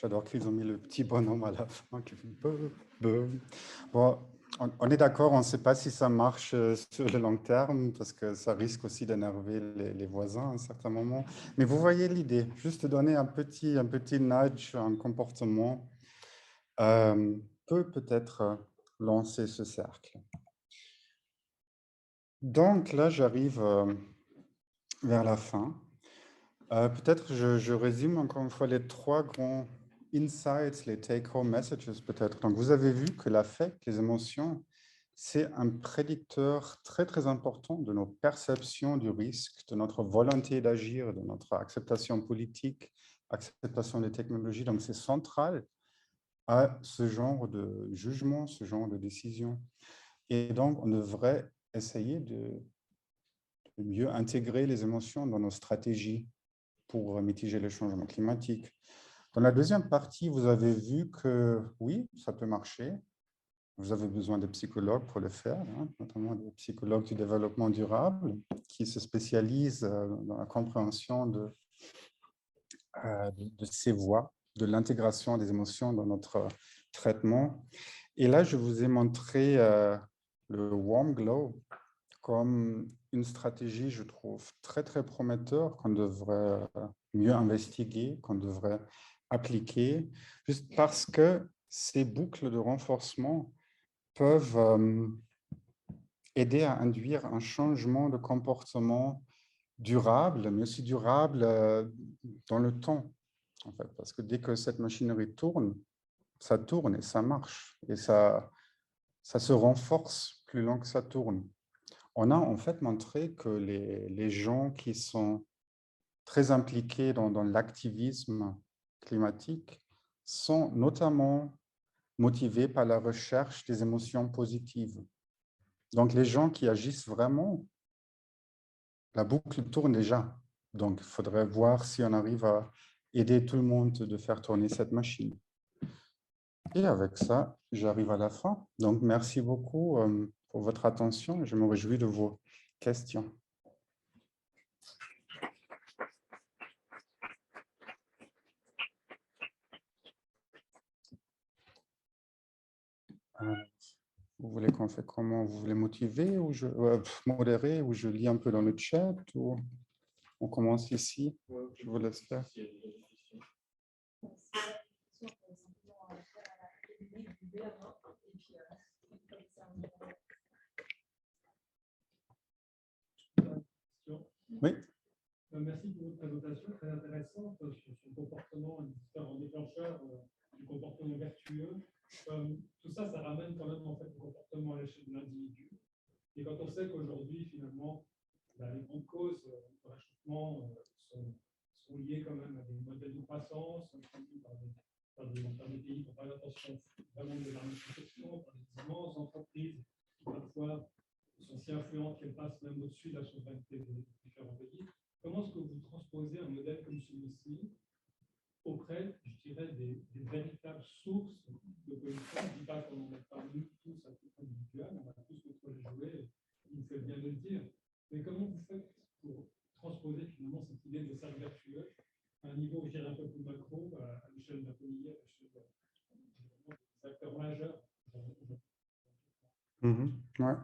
J'adore qu'ils ont mis le petit bonhomme à la fin qui fait beuh, beuh. Bon, on est d'accord, on ne sait pas si ça marche sur le long terme parce que ça risque aussi d'énerver les voisins à un certain moment. Mais vous voyez l'idée, juste donner un petit nudge, un comportement peut peut-être lancer ce cercle. Donc là, j'arrive vers la fin. Peut-être je résume encore une fois les 3 grands insights, les take-home messages peut-être. Donc, vous avez vu que l'affect, les émotions, c'est un prédicteur très, très important de nos perceptions du risque, de notre volonté d'agir, de notre acceptation politique, acceptation des technologies. Donc, c'est central à ce genre de jugement, ce genre de décision. Et donc, on devrait essayer de mieux intégrer les émotions dans nos stratégies pour mitiger le changement climatique. Dans la deuxième partie, vous avez vu que oui, ça peut marcher. Vous avez besoin de psychologues pour le faire, hein, notamment des psychologues du développement durable qui se spécialisent dans la compréhension de ces voies, de l'intégration des émotions dans notre traitement. Et là, je vous ai montré le Warm Glow comme une stratégie, je trouve, très, très prometteur qu'on devrait mieux investiguer, qu'on devrait appliquer, juste parce que ces boucles de renforcement peuvent aider à induire un changement de comportement durable, mais aussi durable dans le temps, en fait, parce que dès que cette machinerie tourne, ça tourne et ça marche, et ça se renforce plus long que ça tourne. On a en fait montré que les gens qui sont très impliqués dans l'activisme climatique sont notamment motivés par la recherche des émotions positives. Donc, les gens qui agissent vraiment, la boucle tourne déjà. Donc, il faudrait voir si on arrive à aider tout le monde de faire tourner cette machine. Et avec ça, j'arrive à la fin. Donc, merci beaucoup pour votre attention. Je me réjouis de vos questions. Vous voulez qu'on fait comment? Vous voulez motiver ou modérer, ou je lis un peu dans le chat, ou on commence ici? Je vous laisse faire. Oui. Merci pour votre présentation, très intéressante sur son comportement, les différents déclencheurs du comportement vertueux. Tout ça, ça ramène quand même en fait, le comportement à l'échelle de l'individu. Et quand on sait qu'aujourd'hui, finalement, les grandes causes du réchauffement sont liées quand même à des modèles de croissance, par des pays qui n'ont pas l'attention vraiment de la réflexion, par des immenses entreprises qui parfois sont si influentes qu'elles passent même au-dessus de la souveraineté des différents pays. Comment est-ce que vous transposez un modèle comme celui-ci auprès, je dirais, des véritables sources de pollution? Je ne dis pas qu'on n'en est pas nous tous à titre individuel, on a tous notre rôle à jouer, il faut bien le dire. Mais comment vous faites pour transposer finalement cette idée de cercle vertueux à un niveau, je dirais, un peu plus macro, à l'échelle d'un pays, à l'échelle des acteurs majeurs? Ouais.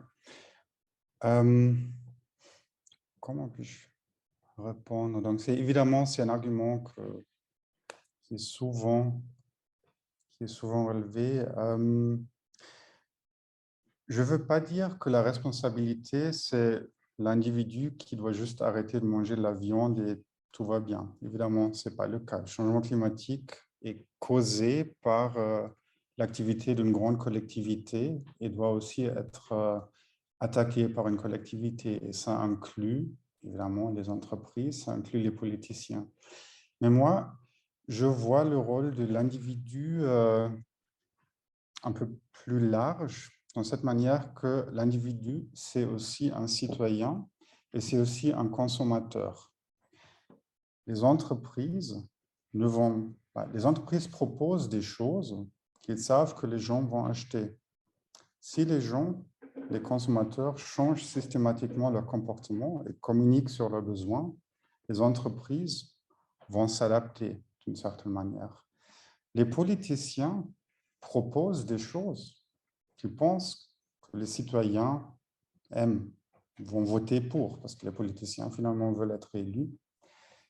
Comment puis-je répondre? Donc, évidemment, c'est un argument qui est souvent relevé. Je ne veux pas dire que la responsabilité, c'est l'individu qui doit juste arrêter de manger de la viande et tout va bien. Évidemment, ce n'est pas le cas. Le changement climatique est causé par l'activité d'une grande collectivité et doit aussi être attaqué par une collectivité. Et ça inclut, évidemment, les entreprises, ça inclut les politiciens. Mais moi, je vois le rôle de l'individu un peu plus large, dans cette manière que l'individu, c'est aussi un citoyen et c'est aussi un consommateur. Les entreprises les entreprises proposent des choses qu'ils savent que les gens vont acheter. Si les consommateurs changent systématiquement leur comportement et communiquent sur leurs besoins, les entreprises vont s'adapter d'une certaine manière. les politiciens proposent des choses qu'ils pensent que les citoyens aiment, vont voter pour, parce que les politiciens finalement veulent être élus.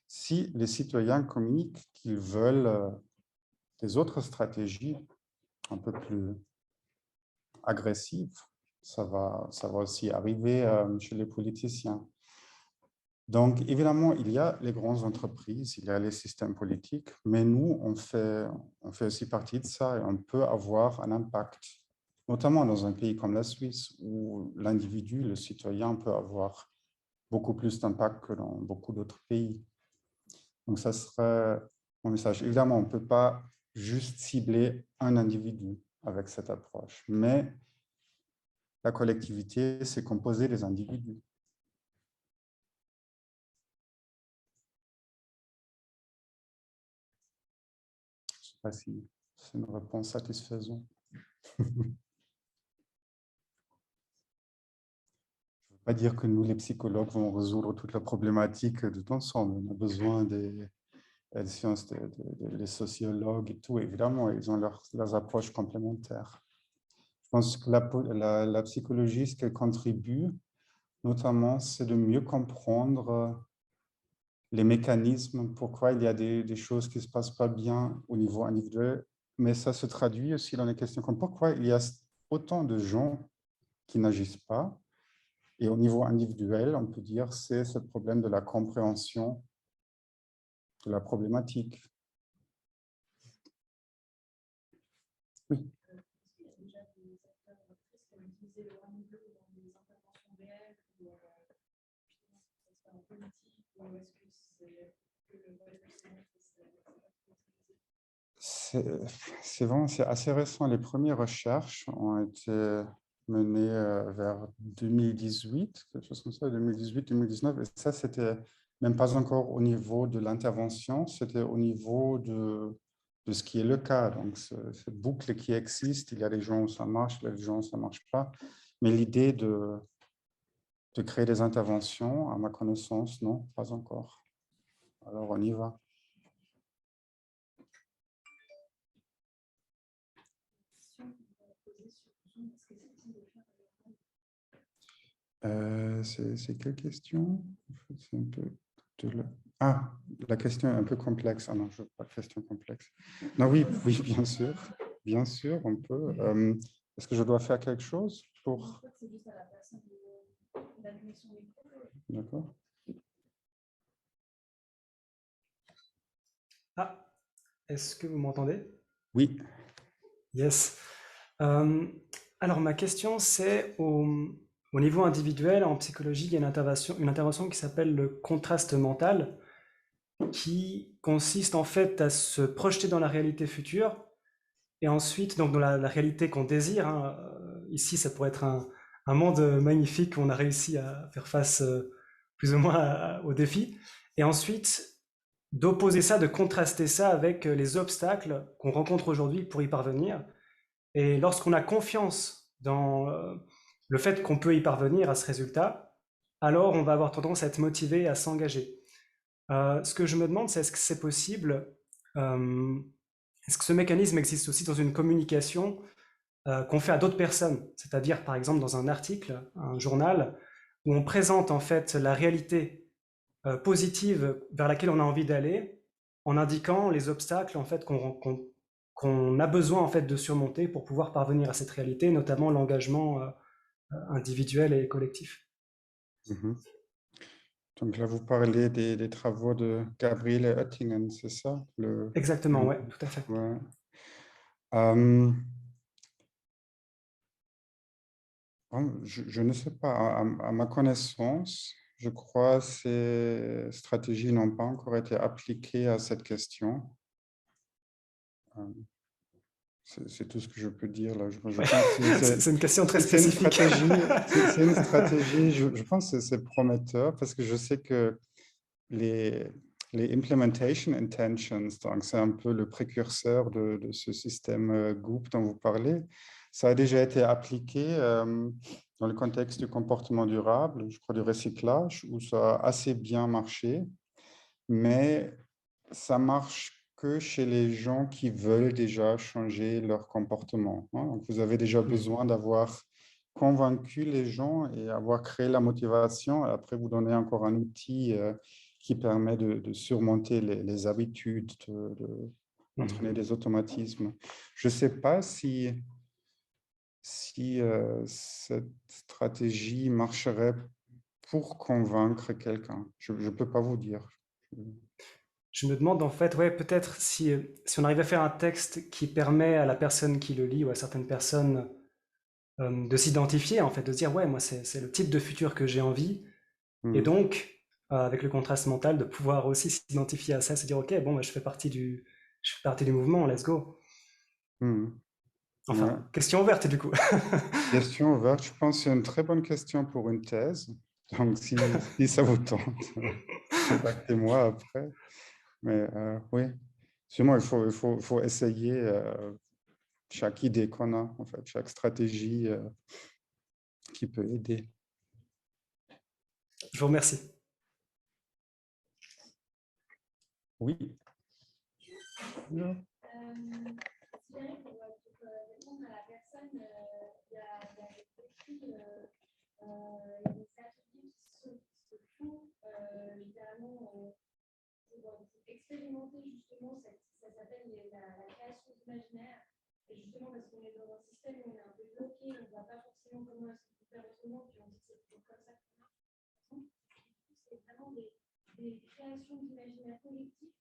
Si les citoyens communiquent qu'ils veulent des autres stratégies un peu plus agressives, ça va aussi arriver chez les politiciens. Donc, évidemment, il y a les grandes entreprises, il y a les systèmes politiques, mais nous, on fait aussi partie de ça et on peut avoir un impact, notamment dans un pays comme la Suisse, où l'individu, le citoyen, peut avoir beaucoup plus d'impact que dans beaucoup d'autres pays. Donc, ça serait mon message. Évidemment, on ne peut pas juste cibler un individu avec cette approche, mais la collectivité, c'est composé des individus. Je ne sais pas si c'est une réponse satisfaisante. Je ne veux pas dire que nous, les psychologues, vont résoudre toute la problématique de l'ensemble. On a besoin des sciences, des sociologues et tout. Évidemment, ils ont leurs approches complémentaires. Je pense que la psychologie, ce qu'elle contribue, notamment, c'est de mieux comprendre les mécanismes, pourquoi il y a des choses qui ne se passent pas bien au niveau individuel, mais ça se traduit aussi dans les questions comme pourquoi il y a autant de gens qui n'agissent pas. Et au niveau individuel, on peut dire c'est ce problème de la compréhension de la problématique. Oui. C'est assez récent. Les premières recherches ont été menées vers 2018, quelque chose comme ça, 2018-2019. Et ça, c'était même pas encore au niveau de l'intervention, c'était au niveau de ce qui est le cas. Donc, cette boucle qui existe, il y a des gens où ça marche, il y a des gens où ça ne marche pas. Mais l'idée de créer des interventions, à ma connaissance, non, pas encore. Alors, on y va. C'est quelle question? C'est un peu Ah, la question est un peu complexe. Ah non, je veux pas de question complexe. Non, oui, bien sûr. Bien sûr, on peut. Est-ce que je dois faire quelque chose pour... D'accord. Ah, est-ce que vous m'entendez? Oui. Yes. Alors, ma question, c'est au niveau individuel, en psychologie, il y a une intervention qui s'appelle le contraste mental, qui consiste en fait à se projeter dans la réalité future et ensuite, donc dans la réalité qu'on désire. Hein. Ici, ça pourrait être un monde magnifique où on a réussi à faire face plus ou moins au défi. Et ensuite, d'opposer ça, de contraster ça avec les obstacles qu'on rencontre aujourd'hui pour y parvenir. Et lorsqu'on a confiance dans le fait qu'on peut y parvenir à ce résultat, alors on va avoir tendance à être motivé, à s'engager. Ce que je me demande, c'est est-ce que c'est possible, est-ce que ce mécanisme existe aussi dans une communication qu'on fait à d'autres personnes, c'est-à-dire par exemple dans un article, un journal, où on présente en fait la réalité positive vers laquelle on a envie d'aller, en indiquant les obstacles en fait qu'on a besoin en fait de surmonter pour pouvoir parvenir à cette réalité, notamment l'engagement individuel et collectif. Mm-hmm. Donc là, vous parlez des travaux de Gabriele Oettingen, c'est ça? Exactement, oui, tout à fait. Ouais. Je ne sais pas, à ma connaissance, je crois que ces stratégies n'ont pas encore été appliquées à cette question. C'est tout ce que je peux dire là. C'est une question très spécifique. C'est une stratégie, je pense que c'est prometteur parce que je sais que les implementation intentions, donc c'est un peu le précurseur de ce système Goop dont vous parlez. Ça a déjà été appliqué dans le contexte du comportement durable, je crois du recyclage, où ça a assez bien marché, mais ça marche que chez les gens qui veulent déjà changer leur comportement, hein. Donc, vous avez déjà besoin d'avoir convaincu les gens et avoir créé la motivation. Et après, vous donnez encore un outil qui permet de surmonter les habitudes, d'entraîner des automatismes. Je ne sais pas si cette stratégie marcherait pour convaincre quelqu'un. Je ne peux pas vous dire. Je me demande en fait, ouais, peut-être si on arrive à faire un texte qui permet à la personne qui le lit ou à certaines personnes de s'identifier, en fait, de se dire, ouais, moi, c'est le type de futur que j'ai envie. Et donc, avec le contraste mental, de pouvoir aussi s'identifier à ça, se dire, ok, bon, bah, je fais partie du mouvement, let's go. Enfin, Ouais. question ouverte du coup. Question ouverte, je pense que c'est une très bonne question pour une thèse. Donc, si ça vous tente, contactez-moi après. Mais oui, sûrement, il faut essayer chaque idée qu'on a, en fait, chaque stratégie qui peut aider. Je vous remercie. Oui. Répondre à la personne, il y a des ateliers qui se font littéralement pour expérimenter justement, ça s'appelle la création d'imaginaire. Et justement parce qu'on est dans un système où on est un peu bloqué, on ne voit pas forcément comment est-ce qu'on peut faire autrement, puis on dit que c'est toujours comme ça. C'est vraiment des créations d'imaginaire collectif.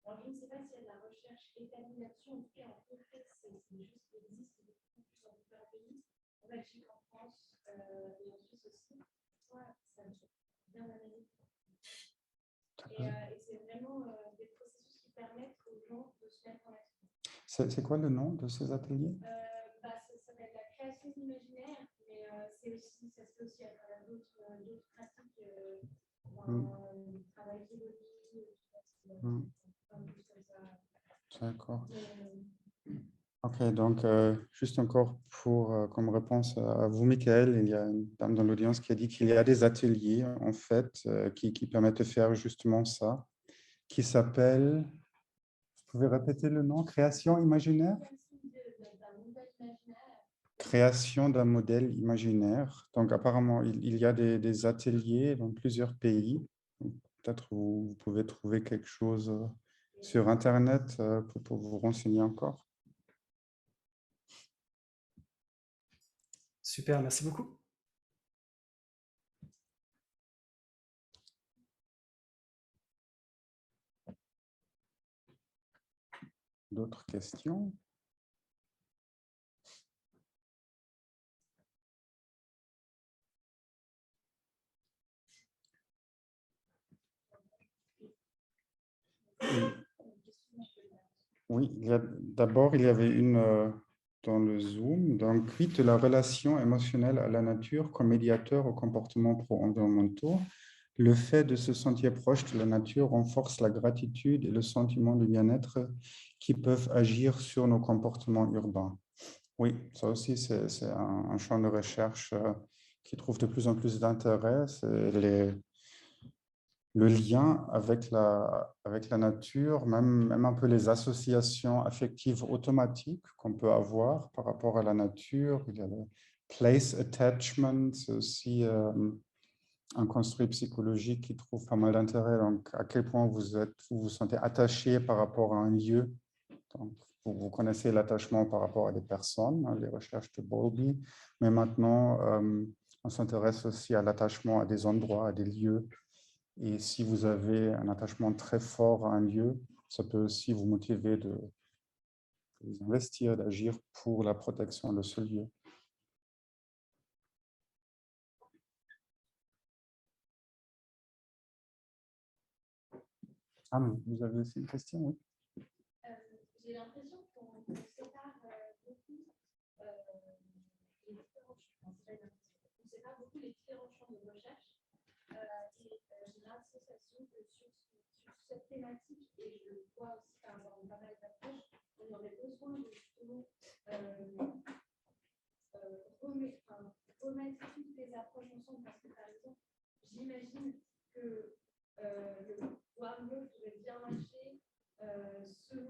Alors, je ne sais pas s'il y a de la recherche établie là-dessus. En tout cas, en fait, c'est des choses qui existent de plus en plus dans différents pays, en Belgique, en France et en Suisse aussi. Ouais, ça me fait bien analyser. Et c'est vraiment des processus qui permettent aux gens de se mettre en action. C'est quoi le nom de ces ateliers? Ça s'appelle la création d'imaginaire, mais ça se fait aussi à travers d'autres pratiques, travail psychologique, D'accord. Ok, donc juste encore comme réponse à vous, Michael, il y a une dame dans l'audience qui a dit qu'il y a des ateliers en fait qui permettent de faire justement ça, qui s'appelle, vous pouvez répéter le nom, création imaginaire? Création d'un modèle imaginaire. Donc apparemment, il y a des ateliers dans plusieurs pays. Peut-être vous pouvez trouver quelque chose sur Internet pour vous renseigner encore. Super, merci beaucoup. D'autres questions? Oui, d'abord, il y avait une dans le Zoom. Donc, oui, de la relation émotionnelle à la nature comme médiateur aux comportements pro-environnementaux. Le fait de se sentir proche de la nature renforce la gratitude et le sentiment de bien-être qui peuvent agir sur nos comportements urbains. Oui, ça aussi, c'est un champ de recherche qui trouve de plus en plus d'intérêt. C'est le lien avec la nature, même un peu les associations affectives automatiques qu'on peut avoir par rapport à la nature. Il y a le place attachment, c'est aussi un construit psychologique qui trouve pas mal d'intérêt. Donc, à quel point vous vous sentez attaché par rapport à un lieu. Donc, vous connaissez l'attachement par rapport à des personnes, les recherches de Bowlby, mais maintenant, on s'intéresse aussi à l'attachement à des endroits, à des lieux. Et si vous avez un attachement très fort à un lieu, ça peut aussi vous motiver de vous investir, d'agir pour la protection de ce lieu. Ah, vous avez aussi une question, oui? J'ai l'impression qu'on sépare beaucoup les différents champs. On sépare beaucoup les différents champs de recherche. Et j'ai l'association que sur cette thématique, et je le vois aussi par rapport à pas mal d'approches, on aurait besoin de justement remettre toutes les approches ensemble, parce que par exemple, j'imagine que le warm-up pourrait bien marcher selon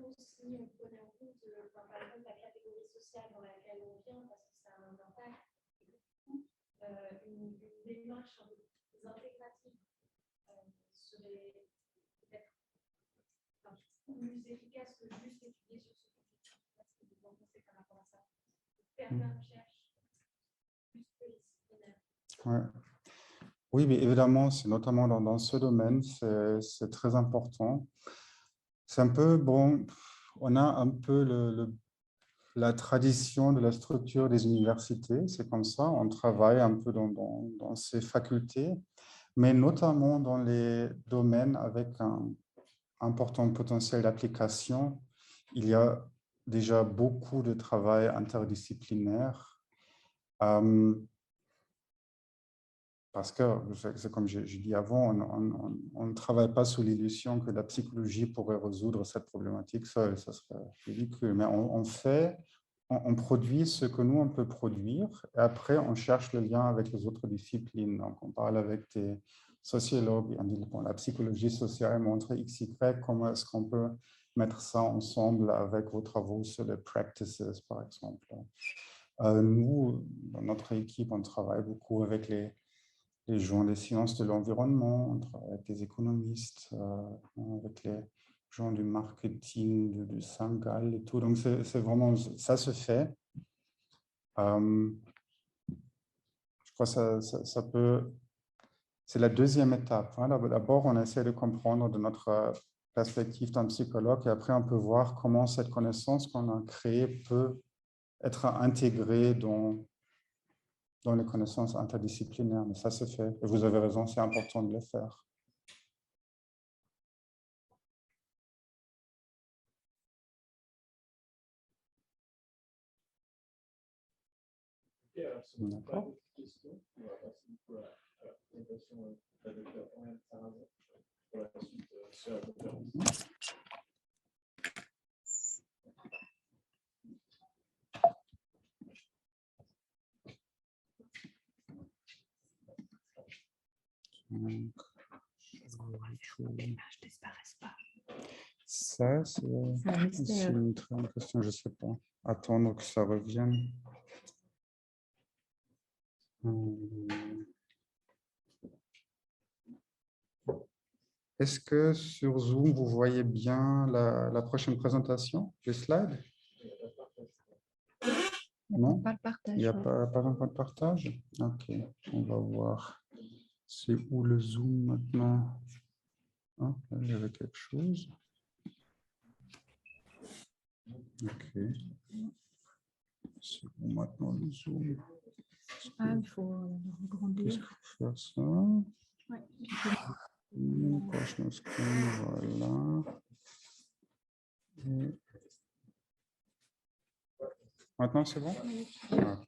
sociale dans laquelle on vient, parce que ça a un impact. Et du coup, une démarche un peu plus intégrative serait peut-être plus efficace que juste étudier sur ce sujet. Parce que vous en pensez par rapport à ça. Faire de la recherche plus pluridisciplinaire. Ouais. Oui, mais évidemment, c'est notamment dans ce domaine, c'est très important. C'est un peu, bon, on a un peu la tradition de la structure des universités, c'est comme ça, on travaille un peu dans ces facultés, mais notamment dans les domaines avec un important potentiel d'application, il y a déjà beaucoup de travail interdisciplinaire. Parce que, c'est comme j'ai dit avant, on ne travaille pas sous l'illusion que la psychologie pourrait résoudre cette problématique seule, ça serait ridicule. Mais on produit ce que nous, on peut produire, et après, on cherche le lien avec les autres disciplines. Donc, on parle avec des sociologues, et on dit, bon, la psychologie sociale montre XY, comment est-ce qu'on peut mettre ça ensemble avec vos travaux sur les practices, par exemple. Nous, dans notre équipe, on travaille beaucoup avec les gens des sciences de l'environnement, on travaille avec des économistes, avec les gens du marketing, de Saint-Gall et tout. Donc, c'est vraiment, ça se fait. Je crois que ça peut... C'est la deuxième étape. Hein. D'abord, on essaie de comprendre de notre perspective d'un psychologue et après, on peut voir comment cette connaissance qu'on a créée peut être intégrée dans les connaissances interdisciplinaires, mais ça se fait. Et vous avez raison, c'est important de le faire. D'accord. On va passer à la présentation de la docteure Oriane Sarrazin pour la suite sur la conférence. L'image disparaisse pas. Ça, c'est une très bonne question, je ne sais pas. Attendre que ça revienne. Est-ce que sur Zoom, vous voyez bien la prochaine présentation, les slides? Non, il n'y a pas encore de partage. Ok, on va voir. C'est où le Zoom maintenant? Ah, là, il y avait quelque chose. Ok. C'est où maintenant le Zoom? Il faut agrandir. Est-ce qu'il faut faire ça? Ouais. Prochain screen, voilà. Et... Maintenant, c'est bon? Oui. Ah.